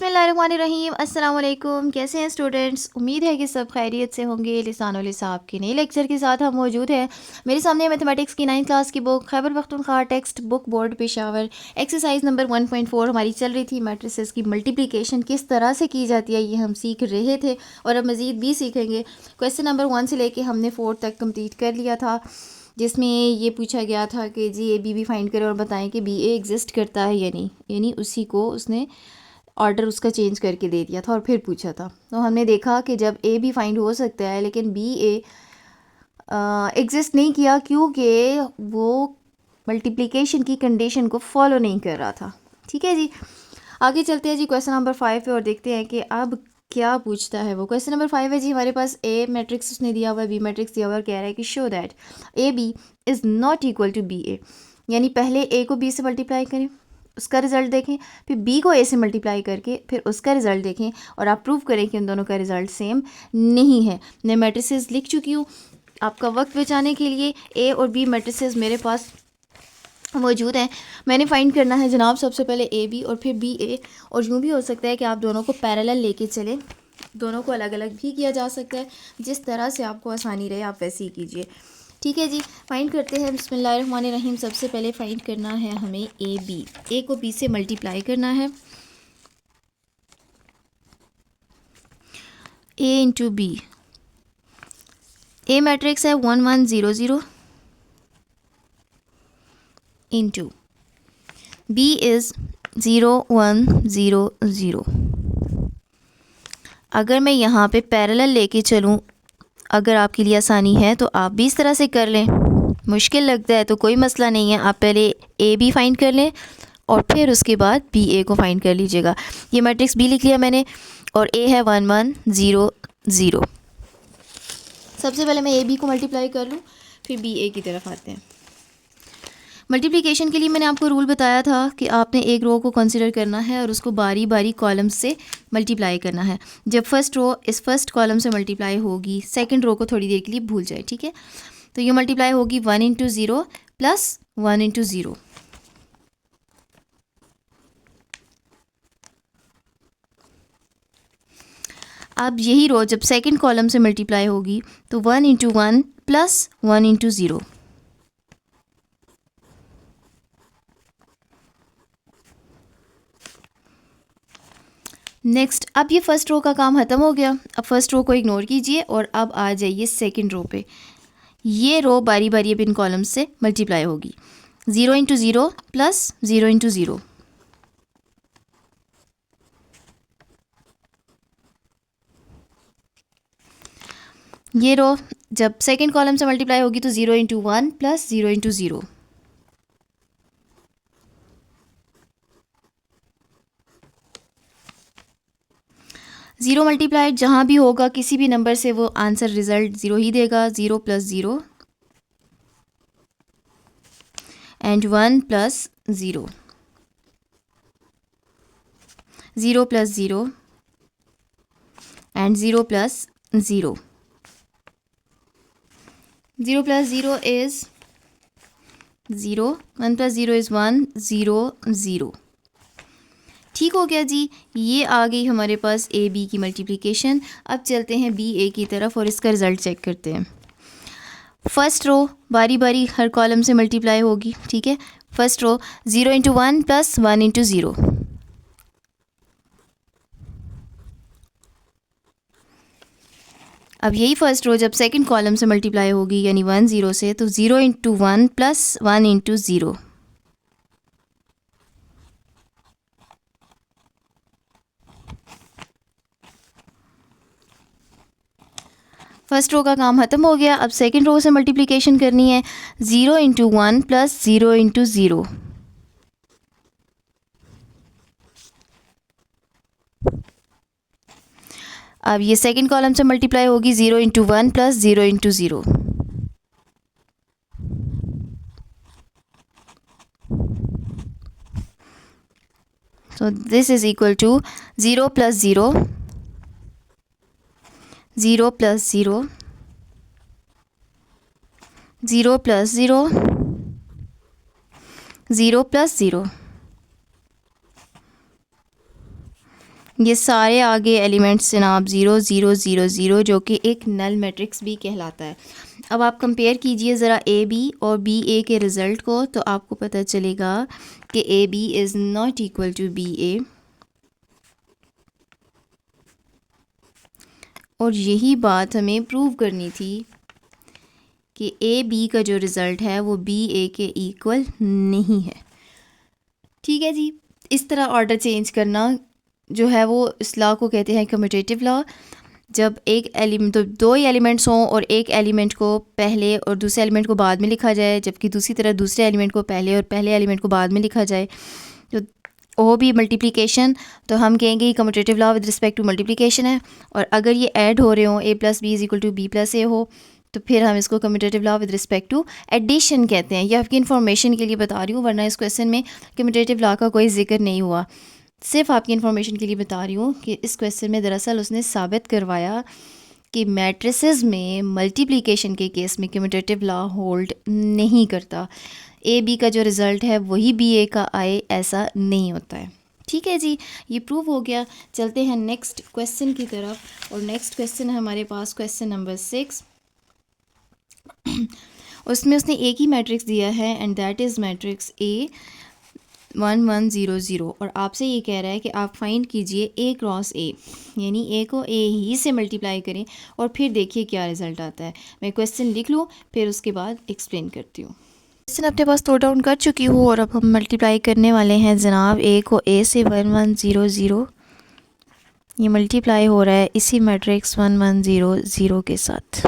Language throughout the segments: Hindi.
बिस्मिल्लाहिर्रहमानिर्रहीम अस्सलाम वालेकुम। कैसे हैं स्टूडेंट्स? उम्मीद है कि सब खैरियत से होंगे। लिसानुल हिसाब के नए लेक्चर के साथ हम मौजूद हैं। मेरे सामने मैथमेटिक्स की 9th क्लास की book Khyber Pakhtunkhwa text book board Peshawar exercise number 1.4 हमारी चल रही थी। मैट्रिसेस की मल्टीप्लिकेशन किस तरह से की जाती है ये हम सीख रहे थे और अब मज़ीद भी सीखेंगे। क्वेश्चन नंबर 1 से लेके हमने 4 तक कंप्लीट कर लिया था, जिसमें ये पूछा गया था कि जी ए बी फाइंड करें और बताएं कि बी ए एग्जिस्ट करता है या नहीं। यानी उसी को उसने ऑर्डर उसका चेंज करके दे दिया था और फिर पूछा था। तो हमने देखा कि जब ए भी फाइंड हो सकता है लेकिन बी ए एग्जिस्ट नहीं किया क्योंकि वो मल्टीप्लिकेशन की कंडीशन को फॉलो नहीं कर रहा था। ठीक है जी, आगे चलते हैं जी क्वेश्चन नंबर 5 पे और देखते हैं कि अब क्या पूछता है वो। क्वेश्चन नंबर 5 है जी, हमारे पास ए मैट्रिक्स उसने दिया हुआ है, बी मैट्रिक्स दिया हुआ है, कह रहा है कि show that A B is not equal to B A. यानी पहले ए को बी से मल्टीप्लाई करें, उसका रिज़ल्ट देखें, फिर बी को ए से मल्टीप्लाई करके फिर उसका रिज़ल्ट देखें और आप प्रूव करें कि उन दोनों का रिज़ल्ट सेम नहीं है। मैं मैट्रिसेस लिख चुकी हूँ आपका वक्त बचाने के लिए। ए और बी मैट्रिसेस मेरे पास मौजूद हैं। मैंने फाइंड करना है जनाब सबसे पहले ए बी और फिर बी ए, और यूँ भी हो सकता है कि आप दोनों को पैरेलल लेके चलें, दोनों को अलग अलग भी किया जा सकता है। जिस तरह से आपको आसानी रहे आप वैसे ही कीजिए। ठीक है जी, फाइंड करते हैं। बिस्मिल्लाहिर्रहमानिर्रहीम। सबसे पहले फाइंड करना है हमें ए बी। ए को बी से मल्टीप्लाई करना है। ए इंटू बी, ए मैट्रिक्स है 1 1 0 0 इंटू बी इज़ 0 1 0 0। अगर मैं यहाँ पे पैरेलल लेके चलूँ, अगर आपके लिए आसानी है तो आप भी इस तरह से कर लें। मुश्किल लगता है तो कोई मसला नहीं है, आप पहले ए बी फाइंड कर लें और फिर उसके बाद बी ए को फाइंड कर लीजिएगा। ये मैट्रिक्स बी लिख लिया मैंने और ए है 1 1 0 0। सबसे पहले मैं ए बी को मल्टीप्लाई कर लूँ, फिर बी ए की तरफ आते हैं। मल्टीप्लिकेशन के लिए मैंने आपको रूल बताया था कि आपने एक रो को कंसिडर करना है और उसको बारी बारी कॉलम से मल्टीप्लाई करना है। जब फर्स्ट रो इस फर्स्ट कॉलम से मल्टीप्लाई होगी, सेकंड रो को थोड़ी देर के लिए भूल जाए। ठीक है, तो ये मल्टीप्लाई होगी 1 इंटू 0 प्लस 1 इंटू 0। अब यही रो जब सेकंड कॉलम से मल्टीप्लाई होगी तो 1 इंटू 1 प्लस 1 इंटू 0। नेक्स्ट, अब ये फर्स्ट रो का काम ख़त्म हो गया। अब फर्स्ट रो को इग्नोर कीजिए और अब आ जाइए सेकंड रो पे। ये रो बारी बारी अब इन कॉलम से मल्टीप्लाई होगी। 0 इंटू 0 प्लस 0 इंटू 0। ये रो जब सेकंड कॉलम से मल्टीप्लाई होगी तो 0 into 1 plus 0 into 0। Zero multiplied जहाँ भी होगा किसी भी नंबर से वो आंसर रिज़ल्ट ज़ीरो ही देगा। 0 plus 0 and 1 plus 0। 0 plus 0 and 0 plus 0। 0 plus 0 is 0, 1 plus 0 is 1, 0 0। ठीक हो गया जी, ये आ गई हमारे पास ए बी की मल्टीप्लिकेशन। अब चलते हैं बी ए की तरफ और इसका रिज़ल्ट चेक करते हैं। फर्स्ट रो बारी बारी हर कॉलम से मल्टीप्लाई होगी। ठीक है, first row 0 into 1 plus 1 into 0। अब यही फर्स्ट रो जब सेकंड कॉलम से मल्टीप्लाई होगी यानी 1 0 से, तो 0 into 1 plus 1 into 0। First row का काम ख़त्म हो गया। अब सेकंड रो से मल्टीप्लिकेशन करनी है। 0 इंटू 1 प्लस 0 इंटू 0। अब ये सेकंड कॉलम से मल्टीप्लाई होगी 0 into 1 plus 0 into 0। So this is equal to 0 plus 0, 0 plus 0, 0 plus 0, 0 plus 0, ये सारे आगे एलिमेंट्स जनाब 0 0 0 0 जो कि एक नल मैट्रिक्स भी कहलाता है। अब आप कंपेयर कीजिए ज़रा ए बी और बी ए के रिज़ल्ट को, तो आपको पता चलेगा कि A B is not equal to B A, और यही बात हमें प्रूव करनी थी कि ए बी का जो रिज़ल्ट है वो बी ए के इक्वल नहीं है। ठीक है जी, इस तरह ऑर्डर चेंज करना जो है वो इस लॉ को कहते हैं कम्यूटेटिव लॉ। जब एक एलिमेंट, तो दो ही एलिमेंट्स हों और एक एलिमेंट को पहले और दूसरे एलिमेंट को बाद में लिखा जाए, जबकि दूसरी तरफ दूसरे एलिमेंट को पहले और पहले एलिमेंट को बाद में लिखा जाए, तो वो भी मल्टीप्लिकेशन, तो हम कहेंगे ये commutative law with respect to multiplication है। और अगर ये ऐड हो रहे हों, A plus B is equal to B plus A हो, तो फिर हम इसको commutative law with respect to addition कहते हैं। ये आपकी इन्फॉर्मेशन के लिए बता रही हूँ, वरना इस क्वेश्चन में कम्यूटेटिव लॉ का कोई जिक्र नहीं हुआ। सिर्फ आपकी इन्फॉर्मेशन के लिए बता रही हूँ कि इस क्वेश्चन में दरअसल उसने साबित करवाया कि मैट्रिसेस में मल्टीप्लिकेशन के केस में कम्यूटेटिव लॉ होल्ड नहीं करता। ए बी का जो रिज़ल्ट है वही बी ए का आए, ऐसा नहीं होता है। ठीक है जी, ये प्रूव हो गया। चलते हैं नेक्स्ट क्वेश्चन की तरफ, और नेक्स्ट क्वेश्चन है हमारे पास क्वेश्चन नंबर 6। उसमें उसने एक ही मैट्रिक्स दिया है and that is matrix A 1 1 0 0, और आपसे ये कह रहा है कि आप फाइंड कीजिए ए क्रॉस ए, यानी ए को ए ही से मल्टीप्लाई करें और फिर देखिए क्या रिज़ल्ट आता है। मैं क्वेश्चन लिख लूँ, फिर उसके बाद एक्सप्लेन करती हूँ। क्वेश्चन अपने पास नोट डाउन कर चुकी हूँ, और अब हम मल्टीप्लाई करने वाले हैं जनाब ए को ए से 1 1 0 0। ये मल्टीप्लाई हो रहा है इसी मैट्रिक्स 1 1 0 0 के साथ।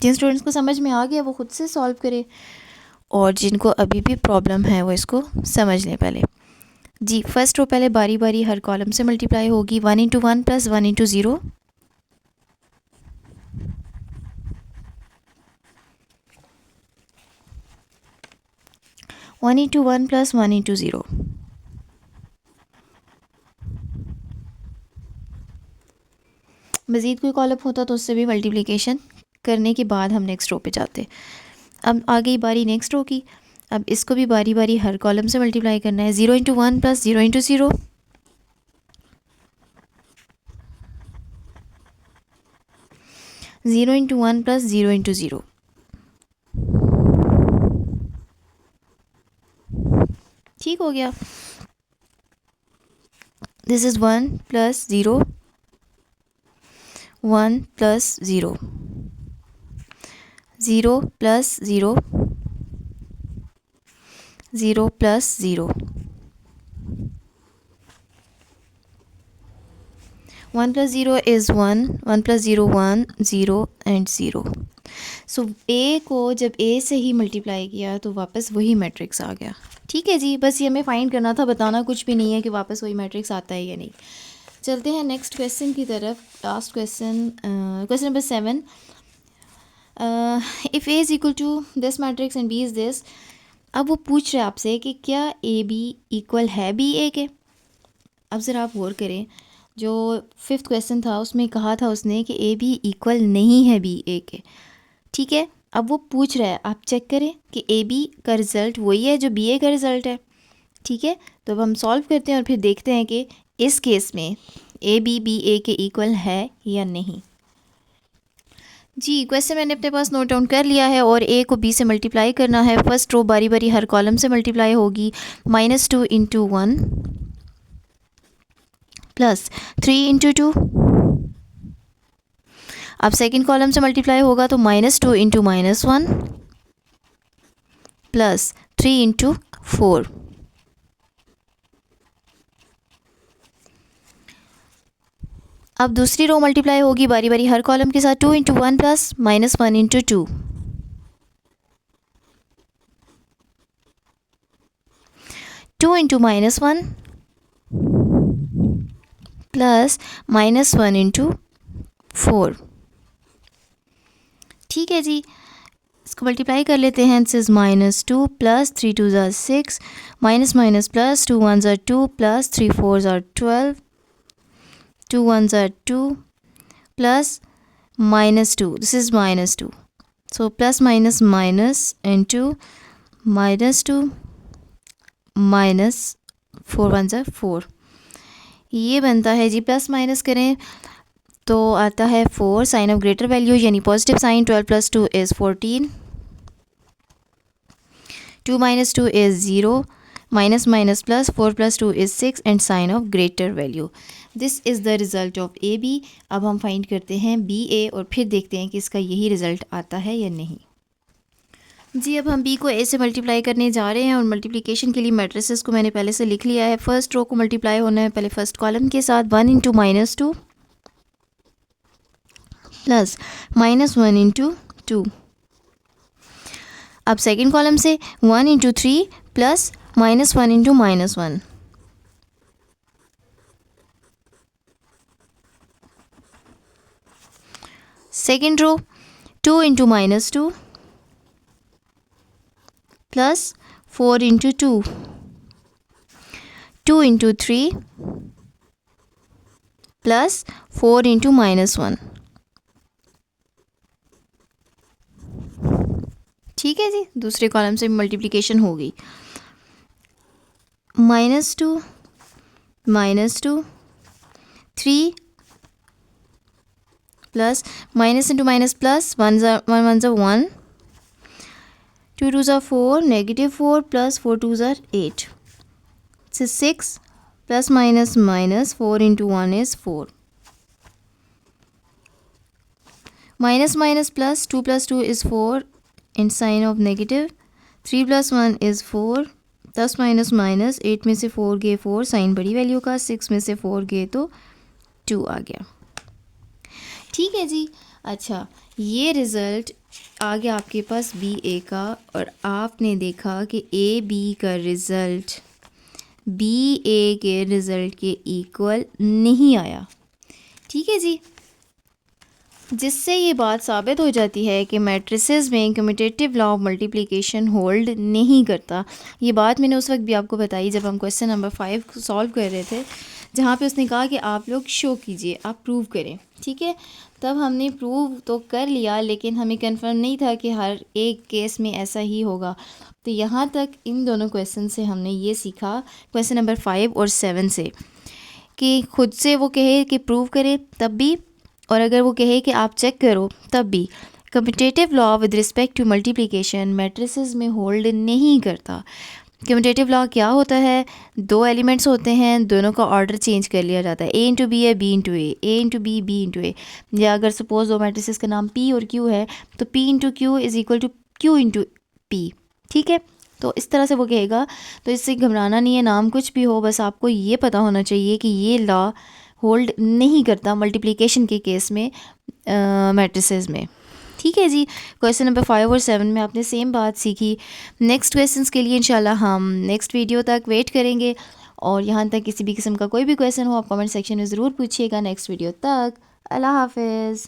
जिन स्टूडेंट्स को समझ में आ गया वो खुद से सॉल्व करें, और जिनको अभी भी प्रॉब्लम है वो इसको समझ लें पहले जी। फर्स्ट रो पहले बारी बारी हर कॉलम से मल्टीप्लाई होगी। 1 into 1 plus 1 into 0, 1 into 1 plus 1 into 0, मज़ीद कोई कॉलम होता तो उससे भी मल्टीप्लिकेशन करने के बाद हम नेक्स्ट रो पे जाते। अब आ गई बारी नेक्स्ट रो की। अब इसको भी बारी बारी हर कॉलम से मल्टीप्लाई करना है। 0 into 1 plus 0 into 0, 0 into 1 plus 0 into 0, ठीक हो गया। This is 1 plus 0, 1 plus 0, 0 plus 0, 0 plus 0, 1 plus 0 is 1, 1 plus 0 1, 0 and 0। सो ए को जब ए से ही मल्टीप्लाई किया तो वापस वही मैट्रिक्स आ गया। ठीक है जी, बस ये हमें फाइंड करना था, बताना कुछ भी नहीं है कि वापस वही मैट्रिक्स आता है या नहीं। चलते हैं नेक्स्ट क्वेश्चन की तरफ। Last question, question number 7। If A is equal to this matrix and B is this. अब वो पूछ रहे हैं आपसे कि क्या ए बी इक्वल है बी ए के। अब ज़रा आप गौर करें, जो 5th क्वेश्चन था उसमें कहा था उसने कि ए बी इक्वल नहीं है बी ए के। ठीक है, अब वो पूछ रहा है, आप चेक करें कि ए बी का रिज़ल्ट वही है जो बी ए का रिज़ल्ट है। ठीक है, तो अब हम सॉल्व करते हैं और फिर देखते हैं कि इस केस में ए बी ए के इक्वल है या नहीं। जी, क्वेश्चन मैंने अपने पास नोट डाउन कर लिया है, और ए को बी से मल्टीप्लाई करना है। फर्स्ट रो बारी बारी हर कॉलम से मल्टीप्लाई होगी। -2 इंटू 1 प्लस 3 इंटू 2। अब सेकेंड कॉलम से मल्टीप्लाई होगा तो -2 इंटू -1 प्लस 3 इंटू 4। अब दूसरी रो मल्टीप्लाई होगी बारी बारी हर कॉलम के साथ। 2 into 1 plus -1 into 2, 2 into -1 plus -1 into 4। ठीक है जी, इसको मल्टीप्लाई कर लेते हैं। दिस इज़ -2 प्लस 3 2 ज़ार 6, माइनस माइनस प्लस 2 1 ज़ार 2 प्लस 3 4 ज़ार 12, 2 1 ज़ार 2 plus -2, this is -2, so plus minus minus into -2 minus 4 1 ज़ार 4। ये बनता है जी, प्लस माइनस करें तो आता है 4, साइन ऑफ ग्रेटर वैल्यू यानी positive sign, 12 + 2 is 14, 2 - 2 is 0, minus minus plus, 4 + 2 is 6 and sign of greater value. This is the result of A B. अब हम फाइंड करते हैं बी ए और फिर देखते हैं कि इसका यही रिज़ल्ट आता है या नहीं। जी, अब हम बी को ए से मल्टीप्लाई करने जा रहे हैं और मल्टीप्लिकेशन के लिए मैट्रिसेस को मैंने पहले से लिख लिया है। फर्स्ट रो को मल्टीप्लाई होना है पहले फर्स्ट कॉलम के साथ, 1 × -2 प्लस -1 × 2। अब सेकेंड कॉलम से 1 × 3 plus -1 × -1। Second row 2 × -2 plus 4 × 2, 2 × 3 plus 4 × -1। ठीक है जी, दूसरे कॉलम से मल्टीप्लिकेशन हो गई। -2 -2 3 plus minus into minus plus, 1 1 1, 2 2 4, -4 plus 4 2 8, 6 plus minus minus 4 × 1 is 4, minus minus plus, 2 + 2 is 4 and sign of negative, 3 + 1 is 4, plus minus minus, 8 में से 4 गए 4, साइन बड़ी वैल्यू का, 6 में से 4 गए तो 2 आ गया। ठीक है जी। अच्छा, ये रिज़ल्ट आ गया आपके पास बी ए का, और आपने देखा कि ए बी का रिज़ल्ट बी ए के रिज़ल्ट के इक्वल नहीं आया। ठीक है जी, जिससे ये बात साबित हो जाती है कि मैट्रिसेस में commutative law of multiplication hold नहीं करता। ये बात मैंने उस वक्त भी आपको बताई जब हम क्वेश्चन नंबर 5 सॉल्व कर रहे थे, जहाँ पे उसने कहा कि आप लोग शो कीजिए, आप प्रूव करें। ठीक है, तब हमने प्रूव तो कर लिया, लेकिन हमें कंफर्म नहीं था कि हर एक केस में ऐसा ही होगा। तो यहाँ तक इन दोनों क्वेश्चन से हमने ये सीखा, क्वेश्चन नंबर 5 और 7 से, कि खुद से वो कहे कि प्रूव करे तब भी, और अगर वो कहे कि आप चेक करो तब भी, commutative law with respect to multiplication matrices में होल्ड नहीं करता। कम्यूटेटिव लॉ क्या होता है? दो एलिमेंट्स होते हैं, दोनों का ऑर्डर चेंज कर लिया जाता है, ए × बी है, बी × ए × बी, बी × ए। या अगर सपोज दो मैट्रिसेस का नाम पी और क्यू है, तो P × Q is equal to Q × P. ठीक है, तो इस तरह से वो कहेगा। तो इससे घबराना नहीं है, नाम कुछ भी हो, बस आपको ये पता होना चाहिए कि ये लॉ होल्ड नहीं करता मल्टीप्लिकेशन के केस में मैट्रिसेस में। ठीक है जी, क्वेश्चन नंबर 5 और 7 में आपने सेम बात सीखी। नेक्स्ट क्वेश्चंस के लिए इंशाल्लाह हम नेक्स्ट वीडियो तक वेट करेंगे, और यहाँ तक किसी भी किस्म का कोई भी क्वेश्चन हो आप कमेंट सेक्शन में ज़रूर पूछिएगा। नेक्स्ट वीडियो तक, अल्लाह हाफिज़।